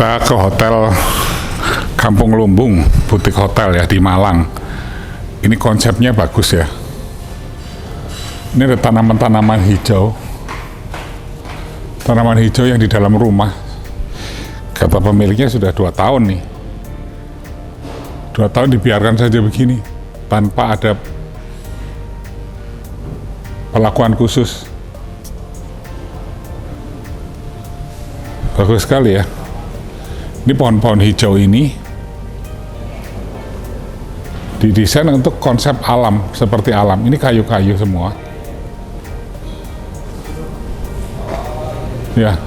Kita ke hotel Kampung Lumbung, butik hotel ya di Malang. Ini konsepnya bagus ya. Ini ada tanaman-tanaman hijau. Tanaman hijau yang di dalam rumah. Kata pemiliknya sudah 2 tahun nih. 2 tahun dibiarkan saja begini, tanpa ada perlakuan khusus. Bagus sekali ya. Ini pohon-pohon hijau ini didesain untuk konsep alam, seperti alam. Ini kayu-kayu semua. Ya.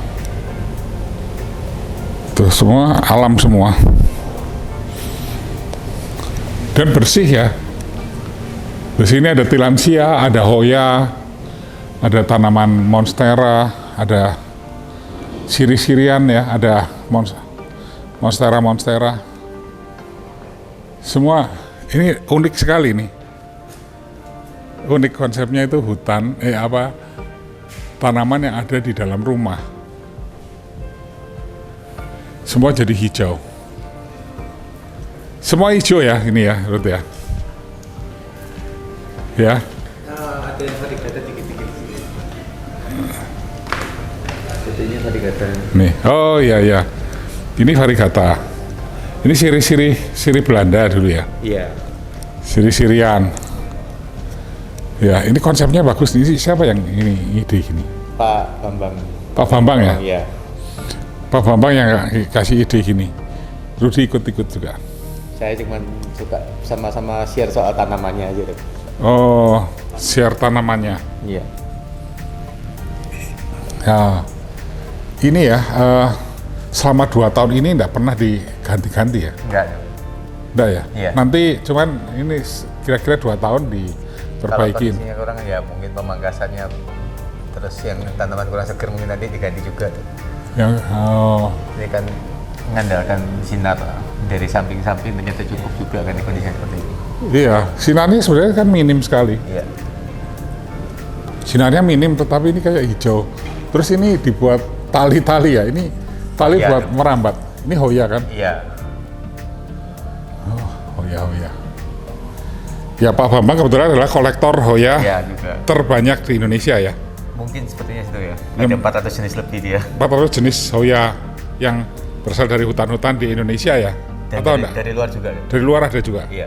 Tuh semua alam semua. Dan bersih ya. Di sini ada tilansia, ada hoya, ada tanaman monstera, ada siri-sirian ya, ada monstera. Semua ini unik sekali nih. Unik konsepnya itu hutan, tanaman yang ada di dalam rumah. Semua jadi hijau. Semua hijau ya ini ya, Ruth ya. Ya. Ada yang varigata dikit-dikit. Jadinya varigata. Nih, oh iya. Ini varigata. Ini siri Belanda dulu ya. Iya. Siri-sirian. Ya, ini konsepnya bagus. Ini siapa yang ini ide gini? Pak Bambang. Pak Bambang ya? Iya. Pak Bambang yang kasih ide gini. Rudi ikut-ikut juga. Saya cuma suka sama-sama share soal tanamannya aja deh. Oh, share tanamannya. Iya. Ya, ini ya, selama 2 tahun ini enggak pernah diganti-ganti ya? Enggak ya? Iya. Nanti cuman ini kira-kira 2 tahun diperbaikin. Kalau kondisinya kurang ya mungkin pemangkasannya, terus yang tanaman kurang seger mungkin nanti diganti juga tuh. Ini kan mengandalkan sinar dari samping-samping, ternyata cukup juga kan di kondisi seperti ini. Iya, sinarnya sebenarnya kan minim sekali. Iya. Sinarnya minim, tetapi ini kayak hijau. Terus ini dibuat tali-tali ya, ini tali Iya, buat merambat. Ini hoya kan? Iya. Oh, hoya. Ya, Pak Bambang kebetulan adalah kolektor hoya Iya juga. terbanyak di Indonesia ya. Mungkin sepertinya itu ya. Ada 400 jenis lebih dia. 400 jenis hoya yang berasal dari hutan-hutan di Indonesia ya? Dan Atau dari, enggak? dari luar juga. Dari luar ada juga? Iya.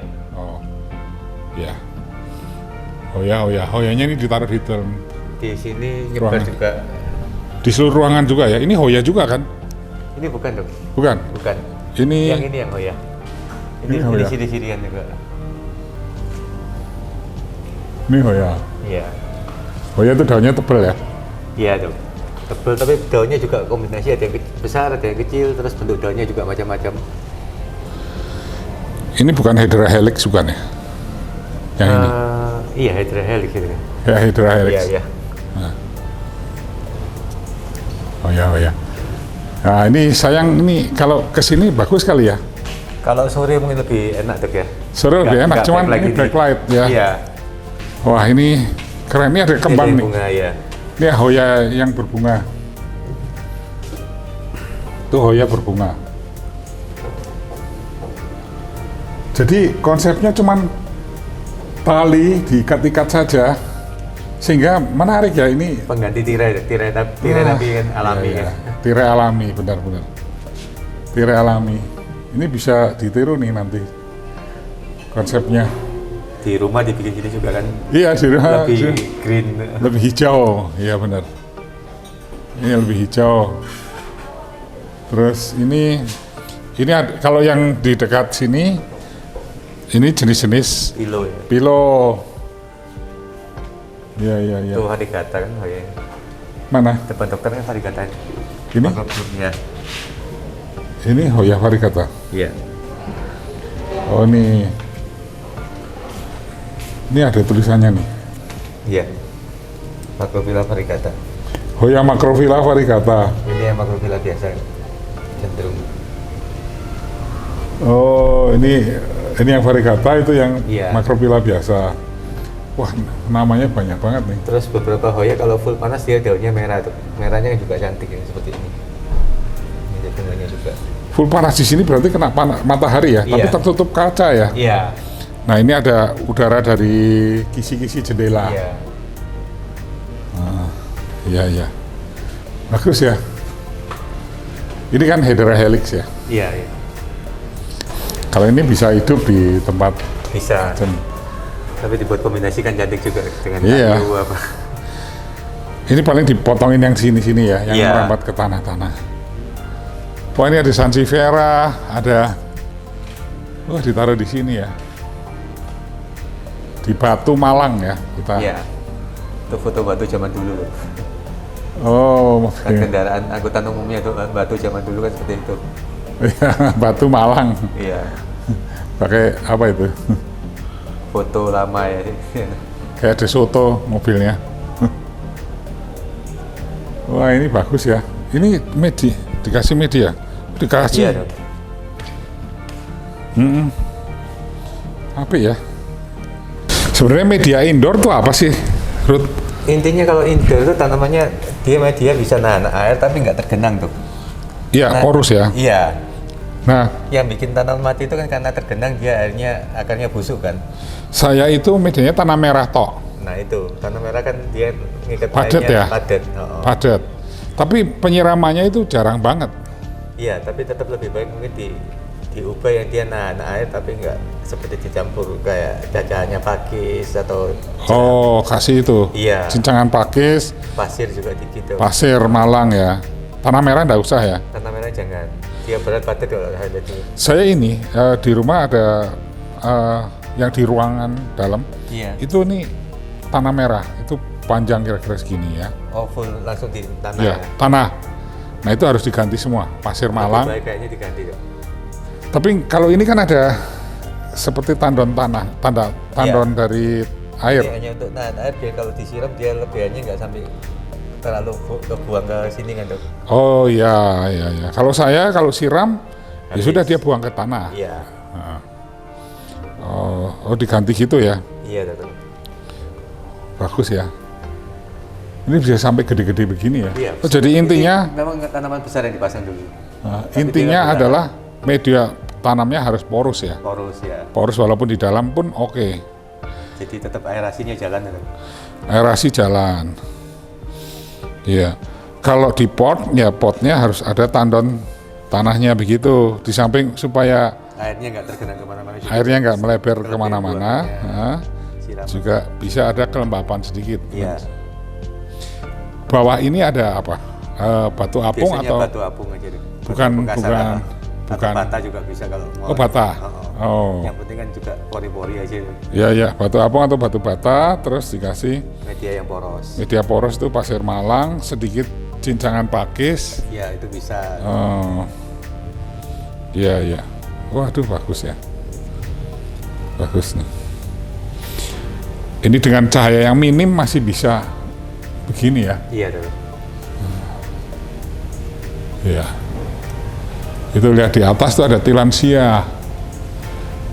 Oh, ya. Hoyanya ini ditaruh di dalam, Di sini nyebar Ruangan. juga. di seluruh ruangan juga ya. Ini hoya juga kan? Ini bukan dong. Bukan? Bukan. Ini Yang ini yang hoya. Ini hoya. siri-sirian juga. ini hoya. Iya. Hoya itu daunnya tebal ya? Iya dong. Tebal tapi daunnya juga kombinasi, ada yang besar, ada yang kecil, terus bentuk daunnya juga macam-macam. Ini bukan Hydra helix bukan ya? Yang ini? Iya, Hydra helix itu. Ya, Hydra helix. Iya. Hoya. Nah, ini sayang, ini kalau kesini bagus kali ya? Kalau sore mungkin lebih enak dok ya. Sore lebih enak, cuman ini backlight ya. Iya. Wah, ini keren, ini ada kembang Ini nih. bunga ya. Ini hoya yang berbunga. Itu hoya berbunga. Jadi konsepnya cuman tali diikat-ikat saja, sehingga menarik ya ini. Pengganti tirai tapi kan alami Iya. ya. Tirai alami, benar-benar. Tirai alami. Ini bisa ditiru nih nanti konsepnya. Di rumah dibikin gini juga kan. Iya, di rumah Lebih green. lebih hijau, iya benar. Ini lebih hijau. Terus ini kalau yang di dekat sini, ini jenis-jenis Pilo ya. pilo. Iya. Itu varigata kan hoya. Mana? Depan dokter kan varigata. Ini? Ya. Ini hoya varigata. Iya. Oh ini ada tulisannya nih. Iya. Macrophylla varigata. Hoya macrophylla varigata. Ini yang macrophylla biasa cenderung. Oh, ini yang varigata, itu yang Iya. macrophylla biasa. Wah, namanya banyak banget nih. Terus beberapa hoya kalau full panas dia daunnya merah tuh. Merahnya juga cantik ya, seperti ini. Ini bunganya juga. full panas di sini berarti kena matahari ya, tapi Iya. tertutup kaca ya. Iya. Nah ini ada udara dari kisi-kisi jendela. Iya. Iya, iya. Bagus ya. Ini kan Hedera helix ya. Iya, iya. Kalau ini bisa hidup di tempat Bisa. jen- Tapi dibuat kombinasi kan cantik juga dengan Iya. kayu apa. ini paling dipotongin yang sini-sini ya, yang Iya. merambat ke tanah-tanah. Wah ini ada Sansevieria, ada, wah ditaruh di sini ya. Di Batu Malang ya kita. Iya. Itu foto batu zaman dulu loh. Oh, Kan oke. kendaraan angkutan umumnya itu batu zaman dulu kan seperti itu. Batu Malang. Iya. Pakai apa itu? Foto lama ya. Kayak De Soto mobilnya. Wah ini bagus ya. Ini dikasih media, dikasih. Iya, Dok. Apa ya? Sebenarnya media indoor tuh apa sih, Ruth? Intinya kalau indoor itu tanamannya dia bisa nahan air tapi nggak tergenang tuh. Iya, porus ya. Iya. Nah, Yang bikin tanaman mati itu kan karena tergenang dia akhirnya akarnya busuk kan. saya itu medianya tanah merah tok, Nah itu tanah merah kan dia ngikat Padat airnya ya? padat. Oh. padat. Tapi penyiramannya itu jarang banget. Iya, tapi tetap lebih baik mungkin diubah yang dia nahan air tapi nggak seperti dicampur kayak cacahannya pakis atau Oh, kasih itu. Iya. Cincangan pakis, pasir juga dikit tuh. pasir Malang ya. Tanah merah nggak usah ya. Tanah merah jangan. Dia berat padat kalau ada di. Saya ini di rumah ada yang di ruangan dalam. Iya. Itu nih tanah merah, itu panjang kira-kira segini ya. Oh full langsung di tanah. Ya, tanah. Nah itu harus diganti semua, pasir Lebih Malang. baik kayaknya diganti tuh. Tapi kalau ini kan ada seperti tandon tanah, tandon dari Ini air. hanya untuk nahan air biar kalau disiram dia lebihannya nggak sampai terlalu kebuang ke sini kan tuh. Oh iya, iya, iya. Kalau saya kalau siram, ya Habis. sudah dia buang ke tanah. Iya. Oh diganti gitu ya. Iya tuh. Bagus ya. Ini bisa sampai gede-gede begini ya. Iya. Oh, jadi intinya, Ini memang tanaman besar yang dipasang dulu. Tapi intinya dia adalah media tanamnya harus porus ya. porus ya. Porus walaupun di dalam pun oke. Jadi tetap aerasinya jalan tuh. Aerasi jalan. Iya. Kalau di pot, ya potnya harus ada tandon tanahnya begitu. Di samping supaya Airnya nggak tergenang kemana-mana. juga. airnya nggak melebar Kalau dia kemana-mana. buangnya Nah, siram. juga bisa ada kelembapan sedikit. Iya. Bawah ini ada apa? Batu apung Biasanya atau batu apung aja deh. bukan Batu kasar apa. bukan Atau bata juga bisa kalau mau. Oh, bata. Oh. Yang penting kan juga pori-pori aja tuh. Ya ya, batu apung atau batu bata, terus dikasih Media yang poros. media poros itu pasir Malang, sedikit cincangan pakis. Ya itu bisa. Oh. Iya iya. Waduh bagus ya. Bagus nih. Ini dengan cahaya yang minim masih bisa begini ya. Iya tuh. Iya. Itu lihat di atas tuh ada tilansia.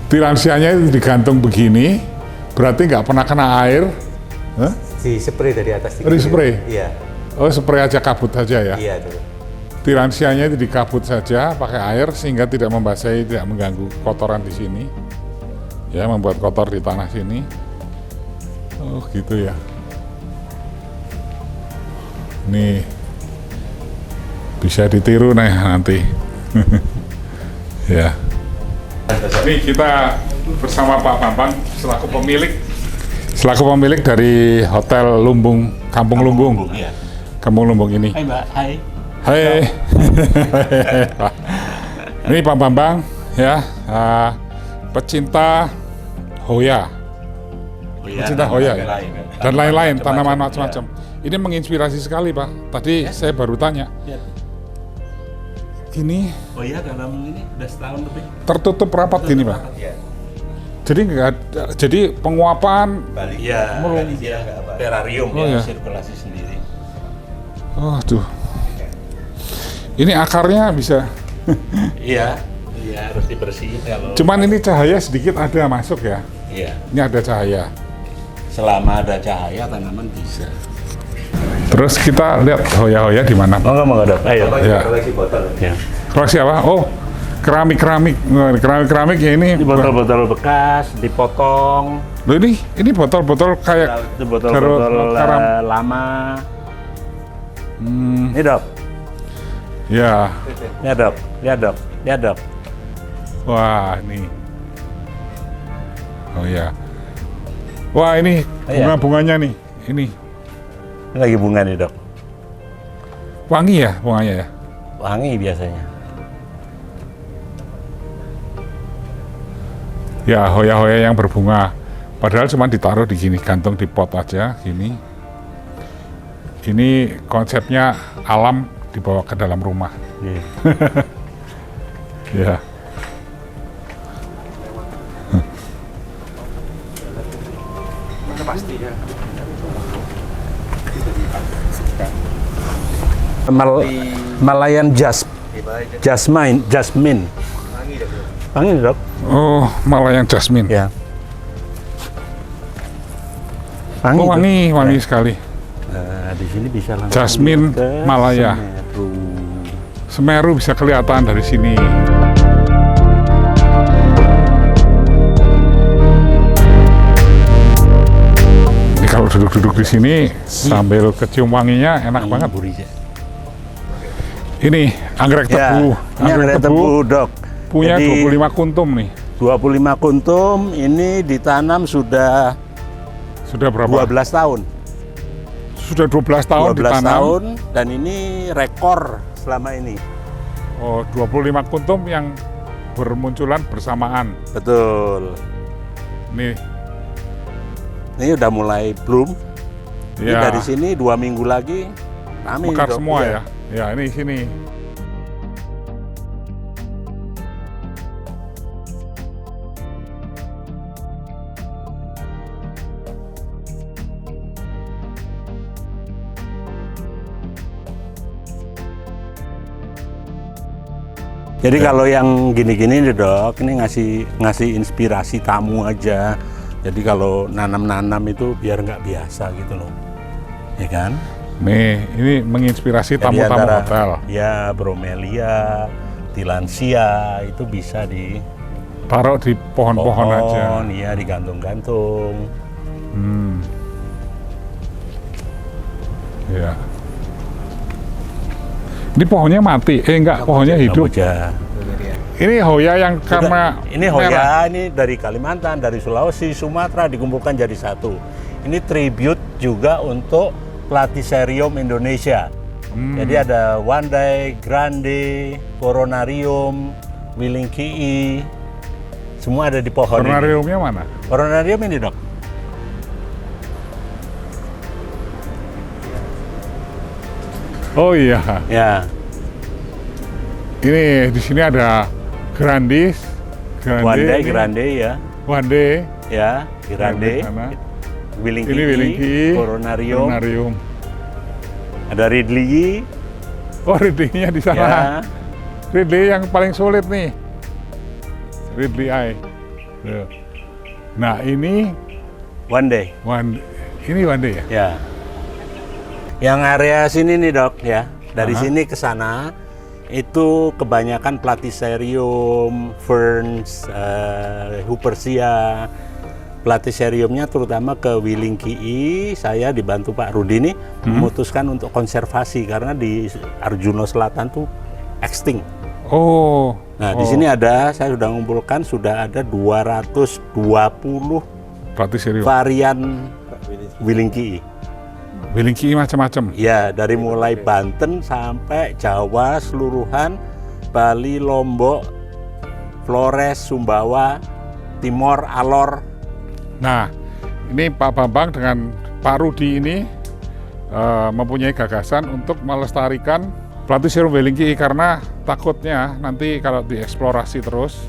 Tilansianya itu digantung begini, berarti nggak pernah kena air. Hah? Di spray dari atas. Di spray? Iya. Oh, spray aja kabut saja ya. Iya tuh. Tilansianya itu dikabut saja pakai air sehingga tidak membasahi, tidak mengganggu kotoran di sini. Ya, membuat kotor di tanah sini. Oh, gitu ya. Nih. Bisa ditiru nih nanti. Ya. Ini kita bersama Pak Bambang selaku pemilik dari Hotel Lumbung, Kampung Lumbung. Iya. Kampung Lumbung ini. Hai Mbak, hai. Hai. Ini Pak Bambang ya, pecinta Hoya Oh, iya, Pecinta Hoya ya? lain. dan lain-lain tanaman Macam-macam, macam-macam. Ini menginspirasi sekali Pak. Tadi saya baru tanya, ya. ini Oh iya, dalam ini udah setahun lebih. tertutup rapat gini Pak. Iya. Jadi nggak ada, jadi penguapan. Balik. Iya, Melum. dia terarium Oh, ya, iya. sirkulasi sendiri. Oh tuh, ini akarnya bisa. Iya, iya harus dibersihin kalau. Cuman ini cahaya sedikit ada masuk ya. Iya, Ini ada cahaya. selama ada cahaya tanaman bisa. Terus kita lihat Hoya-Hoya di mana. Oh nggak mau Dok, ayo. Ya. Koleksi botol. Ya. Koleksi apa? Oh, keramik ya ini. Ini botol-botol bekas dipotong. Loh ini botol-botol kayak Itu botol-botol karam. lama. Ini dok, Ya. ya dok, ya dok, ya dok. Wah, ini. Oh ya. Wah, ini Iya. bunga-bunganya nih. Ini Ini lagi bunga nih dok. wangi ya bunganya ya. Wangi biasanya. Ya, hoya-hoya yang berbunga. Padahal cuma ditaruh di gini, gantung di pot aja gini. Ini konsepnya alam dibawa ke dalam rumah. Iya. Ya. Malayan Jasmine. Wangi dok. Oh, malah yang jasmine. Ya. Oh, Dok. wangi sekali. Nah, di sini bisa langsung Jasmine ke Malaya. Semeru. Semeru bisa kelihatan dari sini. Ini kalau duduk-duduk di sini sambil kecium wanginya enak banget. Burija. Ini anggrek Ya, tebu. ini anggrek tebu dok. Punya Jadi, 25 kuntum nih. 25 kuntum ini ditanam sudah Sudah berapa? 12 tahun. Sudah 12 tahun 12 ditanam. tahun dan ini rekor selama ini. Oh, 25 kuntum yang bermunculan bersamaan. Betul. Nih, Ini udah mulai bloom. Ini ya, dari sini 2 minggu lagi rame mekar Dok. semua Iya. ya. Ya, ini sini. Jadi kalau yang gini-gini nih dok, ini ngasih inspirasi tamu aja. Jadi kalau nanam-nanam itu biar nggak biasa gitu loh, ya kan? Nih, ini menginspirasi Jadi tamu-tamu antara- hotel. Ya, bromelia, tilansia itu bisa di Taruh di pohon-pohon aja. ya digantung-gantung. Ya. Ini pohonnya mati. Enggak, pohonnya hidup. Kamboja. Ini hoya yang karena Ini hoya, ini dari Kalimantan, dari Sulawesi, Sumatera dikumpulkan jadi satu. Ini tribute juga untuk Platycerium Indonesia. Jadi ada Wandai, Grande, Coronarium, Willingkii, semua ada di pohon ini. Coronariumnya mana? Coronarium ini dok. Oh iya. Ya, Ini di sini ada Grandis, Wandai, ini Grande ya, Wande, ya, Grande, sana. Willingkii, Ini Willingkii, Coronarium, ada Ridley, Oh, Ridley-nya di sana. ya, Ridley yang paling sulit nih. Ridley Eye. Tuh. Nah, ini Wandai. ini Wande ya? Ya. Yang area sini nih dok ya, dari Aha. sini ke sana itu kebanyakan Platycerium, ferns, Hupersia. Platyceriumnya terutama ke Willingkii. Saya dibantu Pak Rudi nih memutuskan untuk konservasi karena di Arjuna Selatan tuh extinct. Oh. Nah di sini saya sudah mengumpulkan sudah ada 220 Platycerium. varian Willingkii. Willingkii macam-macam. Ya, dari mulai Banten sampai Jawa seluruhan, Bali, Lombok, Flores, Sumbawa, Timor, Alor. Nah, ini Pak Bambang dengan Pak Rudi ini mempunyai gagasan untuk melestarikan Platycerium Willingkii karena takutnya nanti kalau dieksplorasi terus,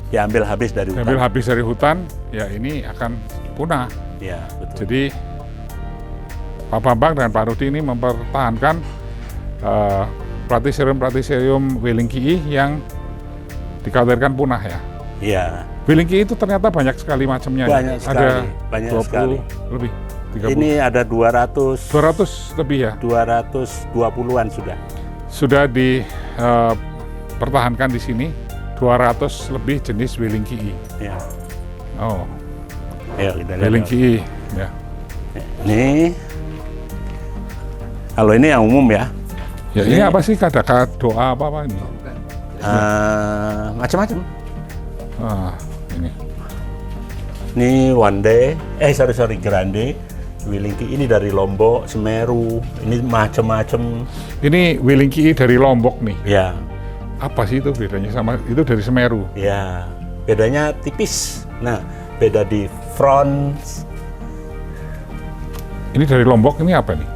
Diambil habis dari hutan. diambil habis dari hutan, ya ini akan punah. Ya, betul. Jadi Pak Bambang dan Pak Rudi ini mempertahankan Platycerium Willingkii yang dikhawatirkan punah ya. Iya. Willingkii itu ternyata banyak sekali macamnya. Banyak sekali, Ada banyak 20 sekali. lebih. 30. Ini ada 200 lebih ya. 220-an sudah. Sudah dipertahankan di sini 200 lebih jenis Welingkii. Ya. Oh, Ayo kita lihat. Welingkii. Ya. Ini, kalau ini yang umum ya. Ya, ini apa sih kata doa apa ini? Macam-macam. Ah, ini. Ini sorry, Grande. Welingkii ini dari Lombok, Semeru, ini macam-macam. Ini Welingkii dari Lombok nih. Ya, Apa sih itu bedanya sama itu dari Semeru? ya, bedanya tipis. Nah, beda di front Ini dari Lombok ini apa nih?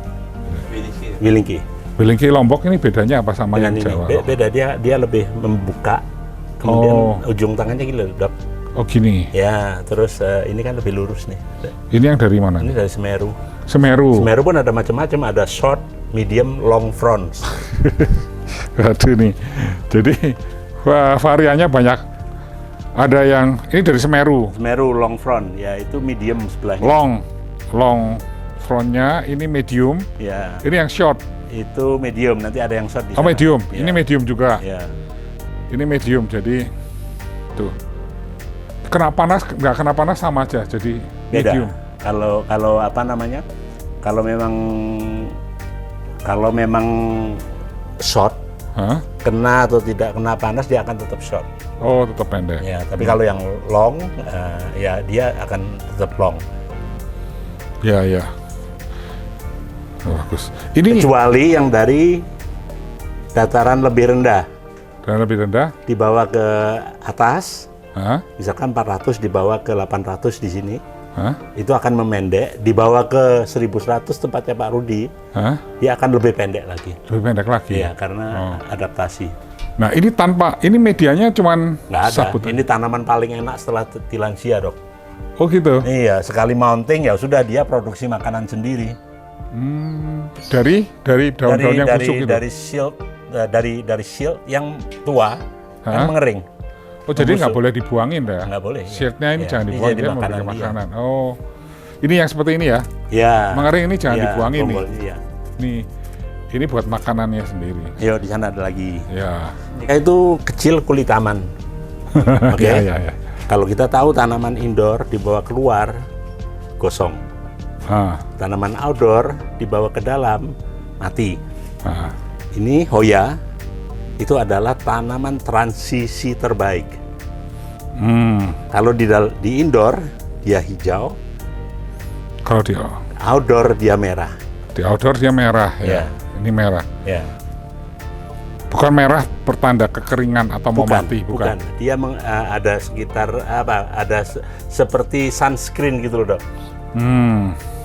Welingkii. Welingkii Lombok ini bedanya apa sama Dengan yang ini Jawa? beda, dia lebih membuka, kemudian ujung tangannya gini loh, Dok. Oh gini. Ya, terus ini kan lebih lurus nih. Ini yang dari mana? Ini dari Semeru. Semeru. Semeru pun ada macam-macam, ada short, medium, long fronts. Waduh nih. Jadi variannya banyak. Ada yang ini dari Semeru. Semeru long front, ya itu medium sebelahnya. Long frontnya ini medium. Ya, Ini yang short. itu medium. Nanti ada yang short di Oh sana. medium. Ya. Ini medium juga. Ya. Ini medium. Jadi tuh. Kena panas nggak kena panas sama aja. Jadi Beda. medium. Kalau apa namanya? Kalau memang short, Hah? kena atau tidak kena panas dia akan tetap short. Oh tetap pendek. Ya, tapi kalau yang long, ya dia akan tetap long. Ya ya. Oh, bagus. Ini Kecuali yang dari dataran lebih rendah, dan lebih rendah. dibawa ke atas, Hah? misalkan 400 dibawa ke 800 di sini, Hah? itu akan memendek. Dibawa ke 1100 tempatnya Pak Rudi, Hah? dia akan lebih pendek lagi. Lebih pendek lagi. Iya, karena adaptasi. Nah ini ini medianya cuman Nggak ada. sabut. Ini tanaman paling enak setelah tilansia, Dok. Oh gitu. Iya, sekali mounting ya sudah dia produksi makanan sendiri. Dari daun-daun yang busuk itu. Dari shield yang tua kan mengering. Oh jadi nggak boleh dibuangin ya? Nggak boleh. Iya. Shieldnya ini Iya, jangan ini dibuang, jadi dia makanan memberikan dia. makanan. Oh, ini yang seperti ini ya? Ya. Mengering ini jangan Iya, dibuangin nih. iya. Nih, ini buat makanannya sendiri. Yo, di sana ada lagi. Ya. Itu kecil kulit taman. Oke. Ya. Kalau kita tahu tanaman indoor dibawa keluar gosong. Tanaman outdoor dibawa ke dalam mati. Ini Hoya itu adalah tanaman transisi terbaik. Kalau di indoor dia hijau, Kalau di outdoor dia merah. outdoor dia merah ya. Ya. Ini merah. Ya. Bukan merah pertanda kekeringan atau mau mati, bukan. Dia ada sekitar seperti sunscreen gitu loh, Dok.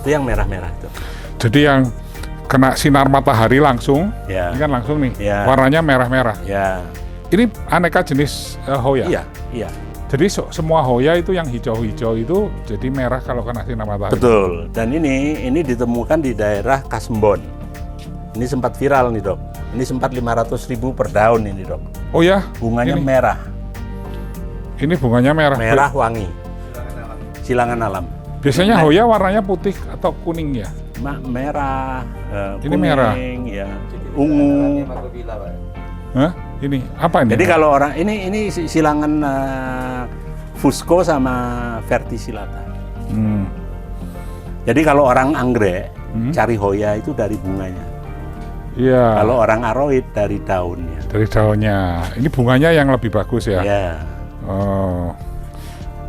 Itu yang merah-merah itu. Jadi yang kena sinar matahari langsung, Ya. ini kan langsung nih, Ya. warnanya merah-merah. Ya. Ini aneka jenis Hoya. Iya. Jadi semua Hoya itu yang hijau-hijau itu jadi merah kalau kena sinar matahari. Betul. Dan ini ditemukan di daerah Kasembon. Ini sempat viral nih, Dok. Ini sempat 500.000 per daun ini, Dok. Oh ya, Bunganya ini, merah. ini bunganya merah. Merah wangi. Silangan alam. Biasanya Hoya warnanya putih atau kuning ya? Merah, Ini kuning, merah. ya, ungu. Hah? Ini apa ini? Jadi kalau orang ini silangan Fusco sama Verticillata. Jadi kalau orang anggrek cari Hoya itu dari bunganya. Iya. Kalau orang aroid dari daunnya. Dari daunnya. Ini bunganya yang lebih bagus ya? Ya. Oh.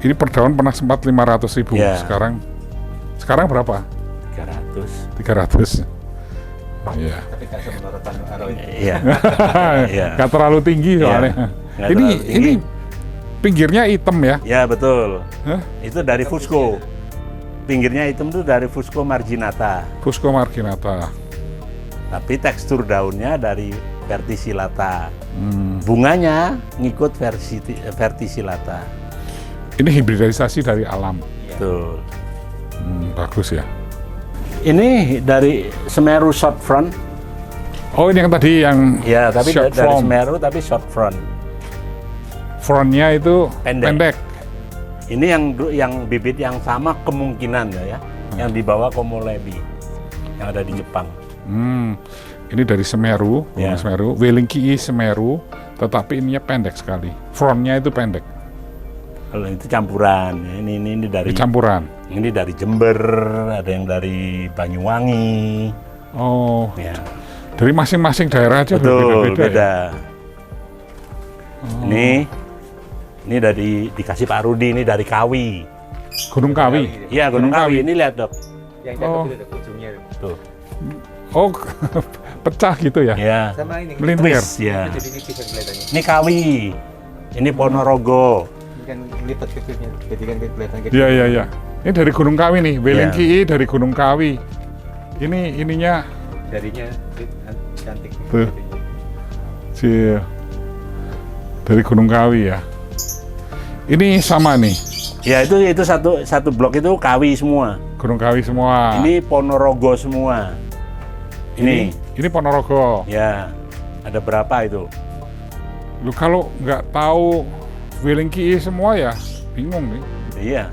Ini per daun pernah sempat 500.000. Ya. Sekarang berapa? 300. 300. Iya. Tapi kan menurut aroid. Iya. Iya. Nggak terlalu tinggi soalnya. Nggak Ini terlalu tinggi. ini pinggirnya hitam ya? Ya betul. Hah? Itu dari Fusco. Pinggirnya hitam itu dari Fusco marginata. Fusco marginata. Tapi tekstur daunnya dari Verticillata. Bunganya ngikut Verticillata. Ini hibridisasi dari alam. Betul. Bagus ya. Ini dari Semeru short front. Oh ini yang tadi yang Ya, tapi short dari form. Semeru tapi short front. Frontnya itu Pendek. pendek. Ini yang bibit yang sama kemungkinan ya, yang dibawa Komolebi yang ada di Jepang. Ini dari Semeru, Ya. Semeru, Welingkii Semeru, tetapi ininya pendek sekali. Frontnya itu pendek. Kalau itu campuran. Ini dari Campuran. Ini dari Jember, ada yang dari Banyuwangi. Oh, Ya, dari masing-masing daerah aja betul, berbeda-beda. beda. Ya? Ini dari dikasih Pak Rudi, ini dari Kawi. Gunung Kawi. Iya, Gunung Kawi. Ini lihat, Dok. Yang Oh. cakep itu ada ujungnya. Tuh. Oh, pecah gitu ya? Ya. Sama ini. Melintir. Twist, ya. Jadi nipis kan kelihatannya. Ini Kawi. Ini Ponorogo. Ini kan lipat kecilnya. Jadi kan kelihatan kecil. Iya, iya, iya. Ini dari Gunung Kawi nih, Welingki Iya. dari Gunung Kawi. Ininya Jarinya cantik. Tuh. si dari Gunung Kawi ya. Ini sama nih, Ya, itu satu blok itu Kawi semua. Gunung Kawi semua. Ini Ponorogo semua. Ini. Ini Ponorogo. Ya. Ada berapa itu? Lu kalau nggak tahu Welingki semua ya bingung nih. Iya.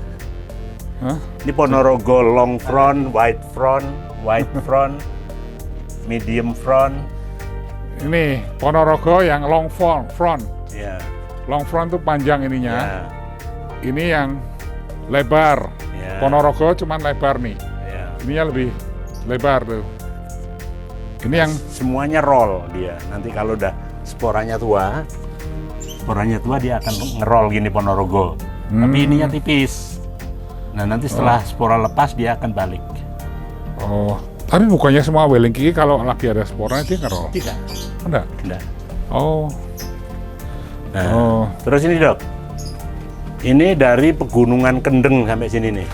Hah? Ini Ponorogo long front, white front, medium front. Ini Ponorogo yang long front. Ya. Long front tuh panjang Ya. ininya. Ini yang lebar. Ya. Ponorogo cuman lebar nih. Ya. Ininya lebih lebar tuh. Ini yang Semuanya roll dia. Nanti kalau udah sporanya tua dia akan ngerol gini Ponorogo. Tapi ininya tipis. Nah, nanti setelah spora lepas dia akan balik. oh, tapi bukannya semua Welingki kalau lagi ada sporanya dia ngerol? Tidak. Enggak. Tidak. Oh, Nah, Oh. terus ini, Dok. Ini dari Pegunungan Kendeng sampai sini nih.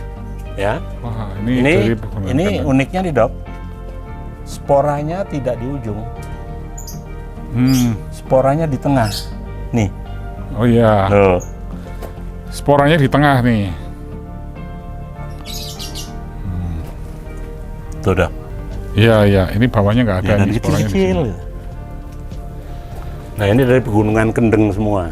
Ya. wah, ini dari Pegunungan Ini Kendeng. uniknya nih, Dok. Sporanya tidak di ujung. Sporanya di tengah. Nih. Oh iya, Loh. sporanya di tengah nih. Tuh, Dok. Iya, iya. Ini bawahnya nggak ada Ya, nih dari sporanya di kecil-kecil. sini. Nah, ini dari Pegunungan Kendeng semua.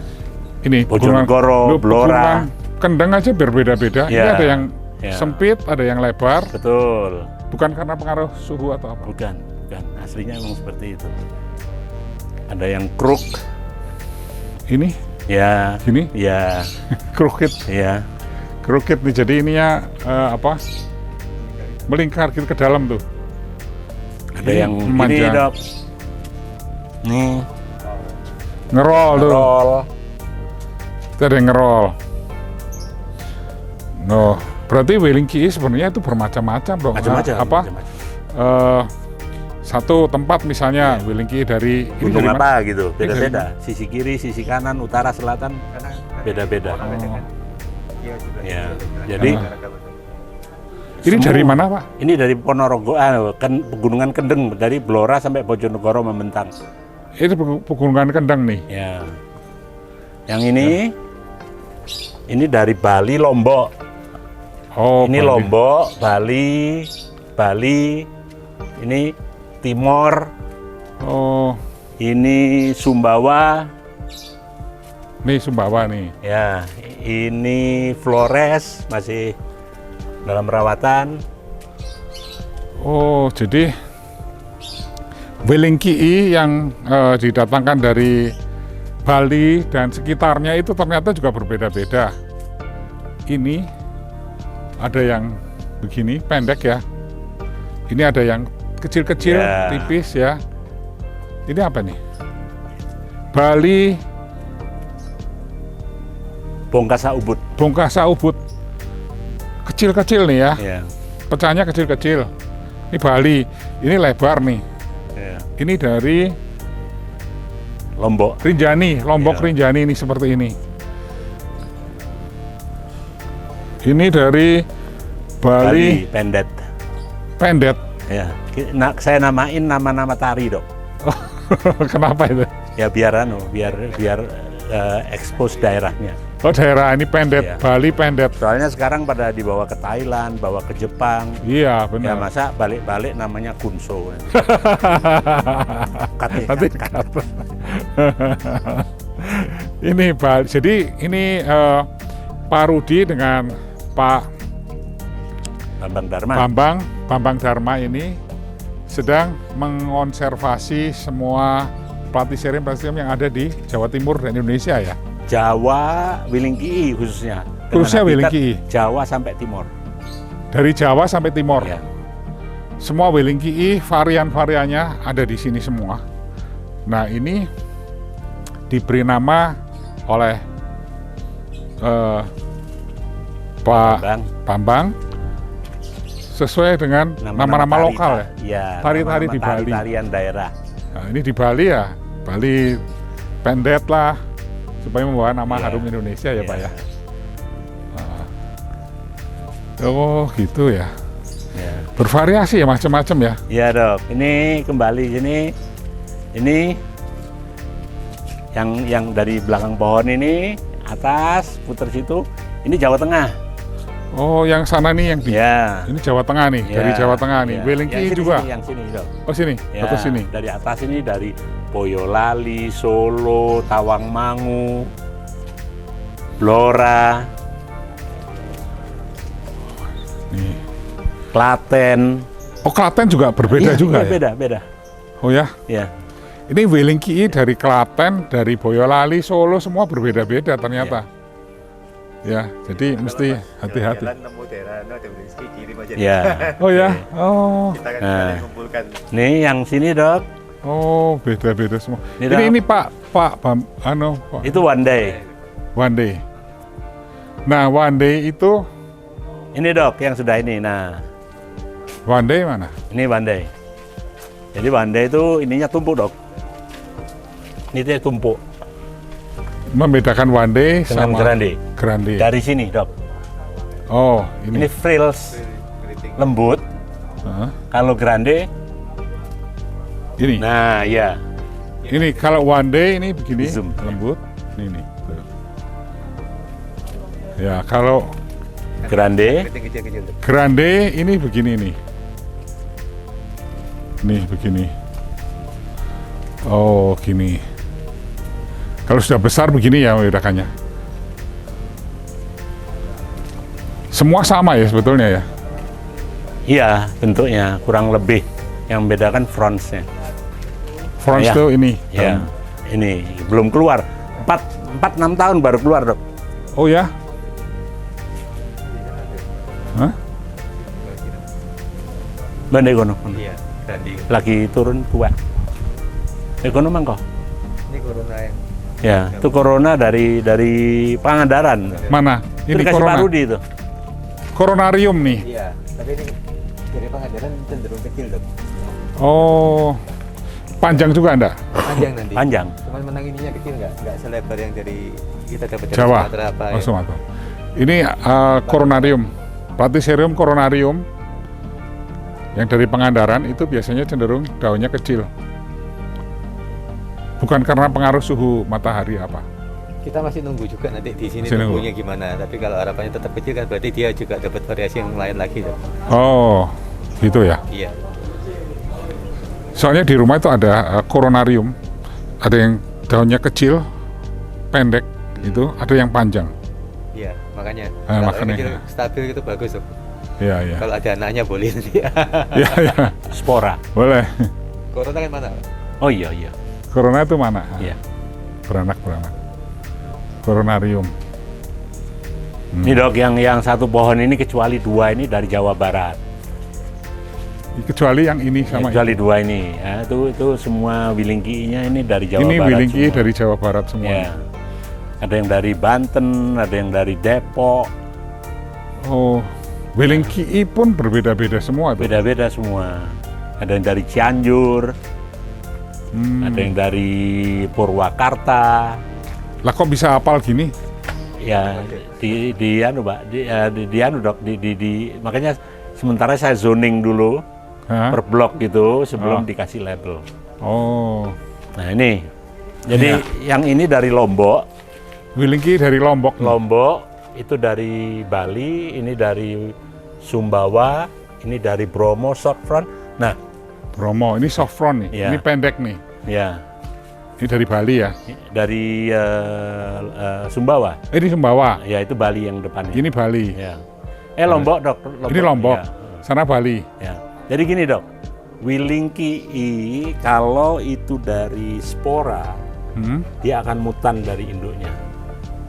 Ini Bojonegoro, Lu, Blora. Pegunungan Kendeng aja berbeda-beda. Ini Ya. ada yang Ya. sempit, ada yang lebar. Betul. Bukan karena pengaruh suhu atau apa? Bukan. Aslinya emang seperti itu. Ada yang kruk. Ini Ya. gini, Ya. crooked, Ya. crooked nih. Jadi ininya apa? Melingkar gitu ke dalam tuh. Ada Ini yang gini, memanjang. Dok. Nih. Ngerol tuh. Roll. Itu ada yang ngerol. Oh, berarti Welingki sebenarnya itu bermacam-macam dong. Macam-macam. Apa? macam-macam. Satu tempat misalnya Welingki dari ini Gunung dari mana? apa gitu, beda-beda. Sisi kiri, sisi kanan, utara, selatan, Karena beda-beda. Iya juga. Ya, jadi Ini semua- dari mana, Pak? ini dari Ponorogo, kan Pegunungan Kendeng, dari Blora sampai Bojonegoro membentang. Itu Pegunungan Kendeng nih. Ya. Yang ini dari Bali, Lombok. Oh, Ini Bali. Lombok, Bali, ini Timor, Oh, ini Sumbawa, nih Sumbawa nih. ya, ini Flores masih dalam perawatan. Oh, jadi Welingki yang didatangkan dari Bali dan sekitarnya itu ternyata juga berbeda-beda. Ini ada yang begini, pendek ya. Ini ada yang kecil-kecil, Ya. tipis ya. Ini apa nih? Bali Bongkasa Ubud. Bongkasa Ubud. Kecil-kecil nih ya. Ya. Pecahnya kecil-kecil. Ini Bali, ini lebar nih. Ya. Ini dari Lombok. Rinjani, Lombok Iya. Rinjani ini seperti ini. Ini dari Bali Pendet. Pendet. Ya. Saya namain nama-nama tari, Dok. Kenapa itu? Ya biar expose daerahnya. Oh, daerah ini Pendet, Iya. Bali Pendet. Soalnya sekarang pada dibawa ke Thailand, bawa ke Jepang. Iya, Ya benar. masa balik-balik namanya Kunso. Cut ya, Nanti cut. cut. Ini Bali. Jadi ini Pak Rudi dengan Pak Bambang Dharma. Bambang Dharma ini sedang mengonservasi semua platycerium yang ada di Jawa Timur dan Indonesia ya. Jawa, Welingkii khususnya. Dengan Khususnya habitat Welingkii. Jawa sampai Timur. Dari Jawa sampai Timur. Ya. Semua Welingkii varian-variannya ada di sini semua. Nah, ini diberi nama oleh Pak Bambang sesuai dengan nama-nama lokal ya. Iya. Tari-tari di Bali. Tarian daerah. Nah, ini di Bali ya, Bali pendet lah supaya membawa nama Iya. harum Indonesia ya Iya. Pak ya. Oh gitu ya. Ya. Bervariasi ya macam-macam ya. Iya dok. Ini kembali sini. Ini yang dari belakang pohon ini atas puter situ. Ini Jawa Tengah. Oh yang sana nih yang di. Ya. Ini Jawa Tengah nih, dari Jawa Tengah nih. Welingkii juga. Yang sini dok. Oh sini, Ya, atas sini. dari atas ini dari Boyolali, Solo, Tawangmangu, Blora, Nih. Klaten. Oh Klaten juga berbeda Iya, juga iya, ya. beda. Oh ya. Ya. Ini Welingkii dari Klaten, dari Boyolali, Solo semua berbeda-beda ternyata. Ya, jadi mesti hati-hati. Jalan nemu daerah, ada Welingkii kirim aja. Ya. Oh ya. Oh. Kita kan Nah. kumpulkan. Nih yang sini dok. Oh, beda-beda semua. Ini Ini Pak Pak Itu one day. One Day. Nah, One Day itu Ini dok yang sudah ini. Nah, One Day mana? ini one day. Jadi one day itu ininya tumpuk dok. Ini dia tumpuk Membedakan One Day dengan sama grande. Grande. Dari sini dok. Oh, Ini ini. frills Keriting. lembut. Hah? Kalau grande, Ini. nah ya. Ini kalau One Day ini begini Zoom. lembut. Ini. Tuh. Ya, kalau Grande, Keriting kecil-kecil. Grande ini begini nih. Nih begini. Oh, gini. Kalau sudah besar begini ya membedakannya. Semua sama ya sebetulnya ya. iya bentuknya kurang lebih. Yang membedakan frontsnya. Front Ya. itu ini. Ya, ini belum keluar. 4-6 tahun baru keluar dok. Oh ya? Hah? Bande kono. Iya, tadi. Lagi turun kuat. Kono mangko. Ini corona yang Ya, itu corona dari Pangandaran. Mana? Itu Ini dikasih corona. parudi itu. Coronarium nih. Iya, tapi ini dari Pangandaran cenderung kecil dok. Oh. Panjang juga enggak? Panjang nanti. Panjang. Cuman menang ininya kecil nggak selebar yang dari kita dapat dari Jawa. Sumatera apa Oh, ya. Sumatera. Ini coronarium. Platycerium coronarium yang dari Pangandaran itu biasanya cenderung daunnya kecil. Bukan karena pengaruh suhu matahari apa. Kita masih nunggu juga nanti di sini Masih nunggu. tumbuhnya gimana. Tapi kalau harapannya tetap kecil kan berarti dia juga dapat variasi yang lain lagi dok. Oh, gitu ya. Iya. Soalnya di rumah itu ada coronarium. Ada yang daunnya kecil, pendek itu, ada yang panjang. Iya, makanya Ah, kalau makanya. yang kecil stabil itu bagus dok. Iya, iya. Kalau ada anaknya boleh nanti. Iya, iya. Spora. Boleh. Corona kan mana? Oh iya iya. Corona itu mana? Iya. Beranak. Coronarium. Ini dok yang satu pohon ini kecuali 2 ini dari Jawa Barat. Kecuali yang ini sama Kecuali 2 ini. Ya, itu semua Welingkii-nya ini dari Jawa ini Barat. Welingkii semua. dari Jawa Barat semua. Ya. Ada yang dari Banten, ada yang dari Depok, Oh, Welingkii pun berbeda-beda semua tuh. beda-beda semua. Ada yang dari Cianjur, ada yang dari Purwakarta. Lah kok bisa hafal gini? Ya di anu Pak, di anu dok, makanya sementara saya zoning dulu Hah? per blok gitu sebelum Oh. dikasih label. Oh, Nah ini, jadi yang ini dari Lombok, Welingkii dari Lombok. Lombok itu dari Bali, ini dari Sumbawa, ini dari Bromo short front. Nah, Bromo, ini soft front nih. Iya. Ini pendek nih. ya Ini dari Bali ya. dari Sumbawa, Ini Sumbawa. ya itu Bali yang depannya. Ini Bali. Ya. Lombok dok. Ini Lombok. Ya. Sana Bali. Ya. Jadi gini dok, Willingkii kalau itu dari spora, dia akan mutan dari induknya.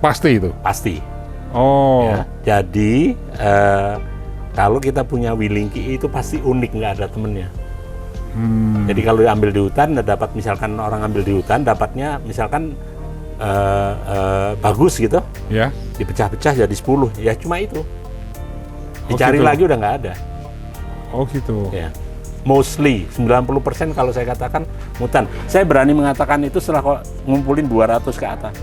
Pasti itu. Pasti. Oh. Ya. Jadi kalau kita punya Willingkii itu pasti unik, nggak ada temennya. Jadi kalau diambil di hutan, dapat misalkan orang ambil di hutan, dapatnya misalkan bagus gitu, Ya. dipecah-pecah jadi 10, ya cuma itu. Dicari gitu. lagi udah nggak ada. Oh gitu. Ya. Mostly 90% kalau saya katakan mutan. Saya berani mengatakan itu setelah kok ngumpulin 200 ke atas.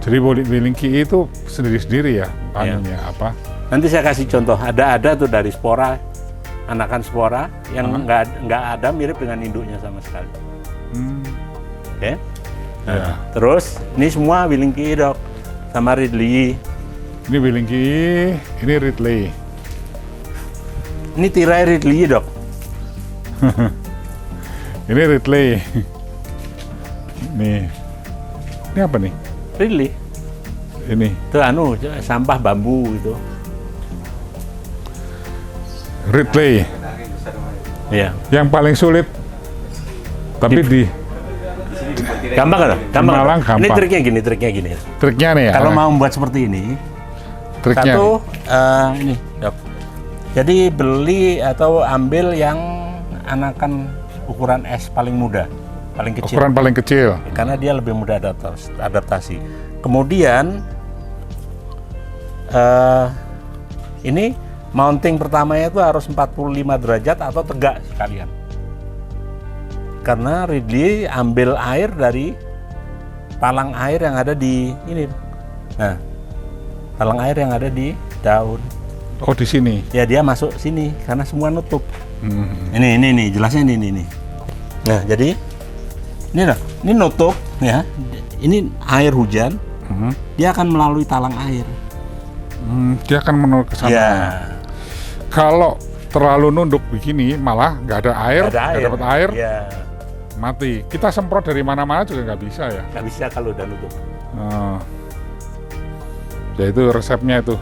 Jadi Willingkii itu sendiri-sendiri ya anunya apa? Nanti saya kasih contoh. Ada tuh dari spora, anakan spora yang nggak ada mirip dengan induknya sama sekali. Oke. Nah, Ya. terus ini semua Willingkii dok, sama Ridley. Ini Willingkii, ini Ridley. Ini tirai Ridley dok. Ini Ridley. Nih. Ini apa nih? Ridley. Ini Itu sampah bambu gitu. Ridley. Iya. Yang paling sulit. Tapi di Gampang kan? Malang Ini gampang. triknya gini. triknya nih ya. Kalau mau membuat seperti ini, triknya. satu ini dok. Jadi beli atau ambil yang anakan ukuran S paling muda, paling kecil. Ukuran paling kecil. Karena dia lebih mudah adaptasi. Kemudian ini mounting pertamanya itu harus 45 derajat atau tegak sekalian. Karena Ridley ambil air dari talang air yang ada di ini. Nah, talang air yang ada di daun. Oh di sini. Ya dia masuk sini karena semua nutup. Ini jelasnya ini. Nah jadi ini nutup ya. Ini air hujan, dia akan melalui talang air. Dia akan menurut ke sana. Ya. Kalau terlalu nunduk begini malah nggak ada air, nggak dapat air, Ya. mati. Kita semprot dari mana-mana juga nggak bisa ya. Nggak bisa kalau udah nutup. Ya itu resepnya itu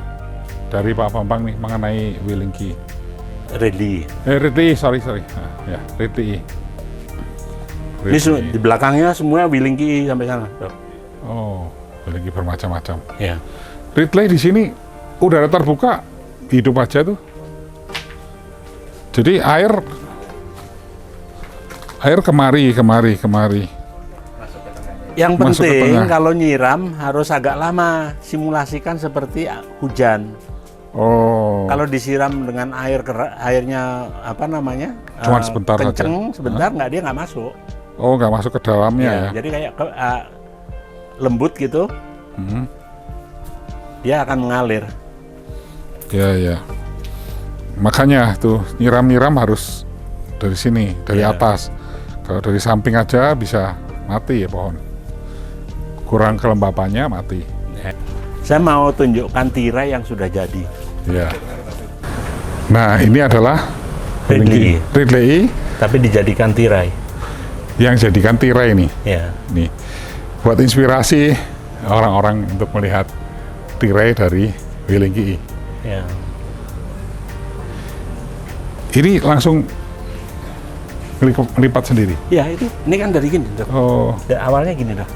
dari Pak Bambang nih mengenai Willingkii. Ridley. Ridley, sorry. Ya, Ridley. Ini di belakangnya semua Willingkii sampai sana. Dok. Oh, Willingkii bermacam-macam. Ya. Ridley di sini udara terbuka hidup aja tuh. Jadi air kemari. Yang Masuk ke penting tengah. kalau nyiram harus agak lama, simulasikan seperti hujan. Oh. Kalau disiram dengan airnya apa namanya? Cuman sebentar kenceng, saja. sebentar dia nggak masuk. Oh, nggak masuk ke dalamnya ya. Jadi kayak lembut gitu. Dia akan mengalir. Ya. Makanya tuh nyiram harus dari sini, dari atas. Kalau dari samping aja bisa mati ya pohon. Kurang kelembapannya mati. Saya mau tunjukkan tirai yang sudah jadi. Ya. Nah, ini adalah Ridley Tapi dijadikan tirai. yang jadikan tirai ini. Ya. Nih, buat inspirasi orang-orang untuk melihat tirai dari Willingkii. Ya. Ini langsung ngelipat sendiri. Ya itu. Ini kan dari gini. Dok. Oh, Awalnya gini dah.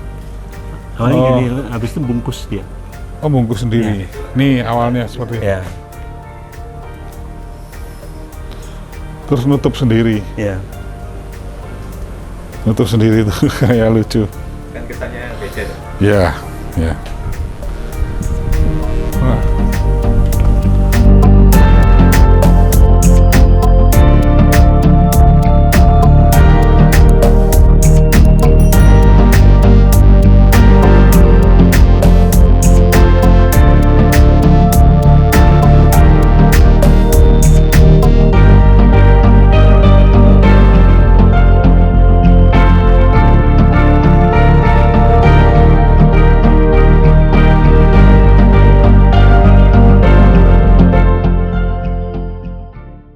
Awalnya gini, habis itu bungkus dia. oh bungkus sendiri. Nih awalnya seperti Ya. terus nutup sendiri. Ya. Nutup sendiri itu kayak lucu. Kan kesannya beda. Ya.